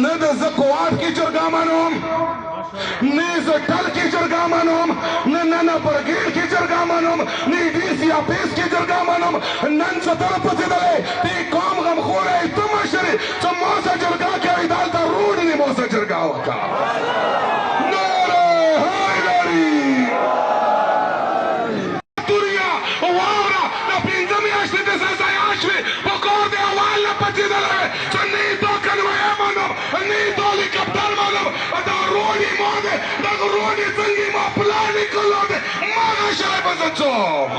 نه د زه کوواټ کې جرګه منم نه زه ټل کې جرګه منم نه برګیډ کې جرګه منم نه ډي سي آفیس کې جرګه منم نن ستره پڅېدلی دې قوم غمخوری ته مشر یې چې ما سره جرګه کوي دلته روډ نه مو سره جرګه وکړه ناره حیدري توریا واوره د پنځه میاشتې د سزا شوې په کور د اول نه پڅېدلی چې نه یې دا کنویه منم نه یې دا هلیکاپټر منم دا روډ یې ما دی دغه روډ یې څنګه یې ما پلان یې کړی دی ما غشلی به زه څوم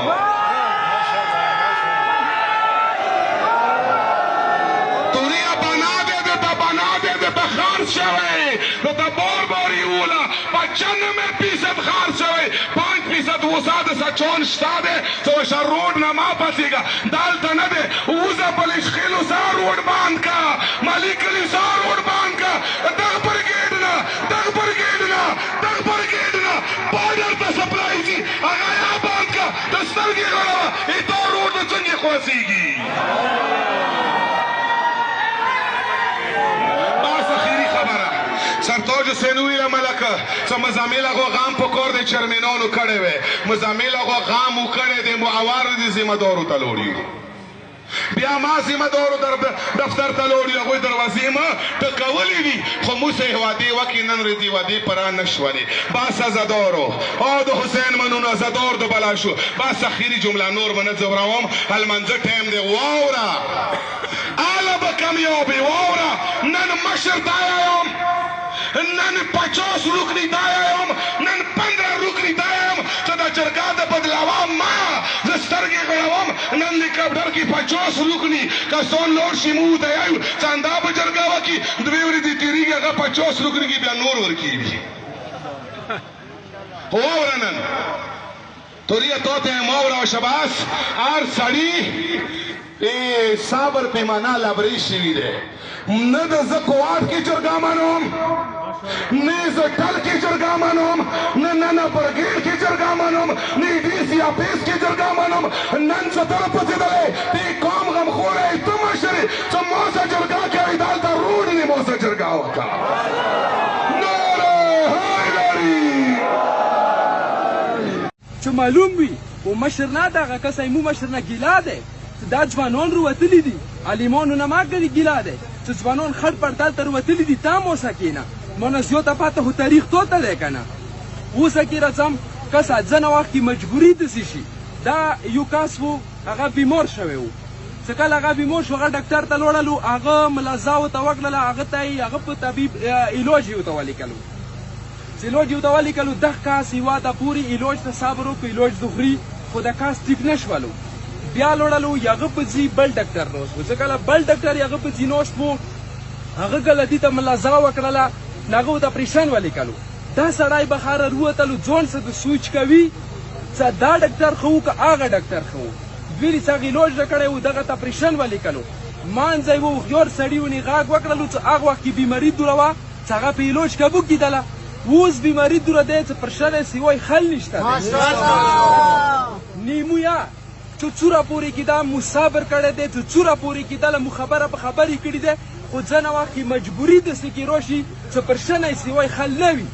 توریا بنا دی درته بنا دی درته خرڅ شوی درته بور یې وله 95% خرڅ شوی 5% وسا د سچون شته دی څه وشه روډ نه ما پڅېږه دلته نه دی وزه په لشخیلو سا روډ بند که ملي کلي سا روډ بند که دغه برګیډ نه بارډر ته سپلای ځي هغه یا بند که د سترګې غړوه دا روډ نه څنګه خلاصېږي سرتاج حسین وویله ملکه څه مزامل هغو غم په کور د چرمینانو کړی وی مزامل هغو غم و کړی دی معور د ذمه دارو ته لوړي بیا ما ذمه دارو دفتر ته لوړي هغوی دروازې ما ټکولې دي خو موږ یې وعدې وکړې نن ورځې وعدې پوره نه شولې بس زدارو او د حسین منونه زدار د بلا شو بس اخري جمله نور به نه ځوروم هلمنځه ټایم دی واوره هله به کامیابې واوره نن مشر ته یم نن 50 رکنی دا یم نن 15 رکنی دا یم چې د جرګه د بدلاوه ما زه سترګې غړوم نن هلیکاپټر کې 50 رکنی که څون لوړ شي موږ ته یایو چندا به جرګه وکړي 2 ورځې تېرېږي هغه 50 رکنی کې بیا نور ورکېږي خو واوره نن توریا تو ته یم واوره شباس هر سړي صبر پیمانه لبرې شوي دی نه د زه کوواټ کې جرګه منم نه زه ټل کې جرګه منم نه برګیډ کې جرګه منم نه ډي سي آفیس کې جرګه منم نن ستره پڅېدلی دې قوم غمخوری ته مشر یې چې ما سره جرګه کوي دلته روډ نه مو سره جرګه وکړه ناره حیدري چې معلوم وي و مشر نه دغه کسی مو مشر نه ګیله دی دا ځوانان روتلي دي علیمانو نه ما ګرې ګیله دی چې ځوانان خړ پړدال ته روتلي دي تا مو اوسه کېنه مانه زیاته پاته خو تاریخ تو ته دی که نه اوسه کې راځم کس ځنه وخت کې مجبوري داسې شي دا یو کس و هغه بیمار شوی و چې کله هغه بیمار شو هغه ډاکټر ته لوړلو هغه ملزا ورته وکړله هغه ته یې هغه په طبیب علاج یې ورته ولیکلو چې علاج یې ورته ولیکلو دغه کس یوه ته پورې علاج ته صبر وکړو علاج د خوري خو د کس ټیک نه شولو بیا لوړلو هغه په ځي بل ډاکټر نوست و چې کله بل ډاکټر هغه په ځي نوست و هغه غلطي ته ملزا وکړله نو هغه ورته اپریشن ولیکلو دا سړی بخاره روتلو ځوان څه د سوچ کوي چې دا ډاکټر ښه و که هغه ډاکټر ښه و دوی چې هغه علاج نه کړی و دغه ته اپریشن ولیکلو مانځی و هوښیار سړي ونې غږ وکړلو چې هغه وخت کې بیماري دوره وه چې هغه په علاج کابو کېدله اوس بیماري دوره دی چې پر شرع سوای خل نشته نیمویه چې څوره پورې کېده مو صبر کړی دی چې څوره پورې کېدله مو خبره په خبرې کړې دی خو ځنه وخت کې مجبوري داسې کې راشي چې پر شنی سوای خل نه وي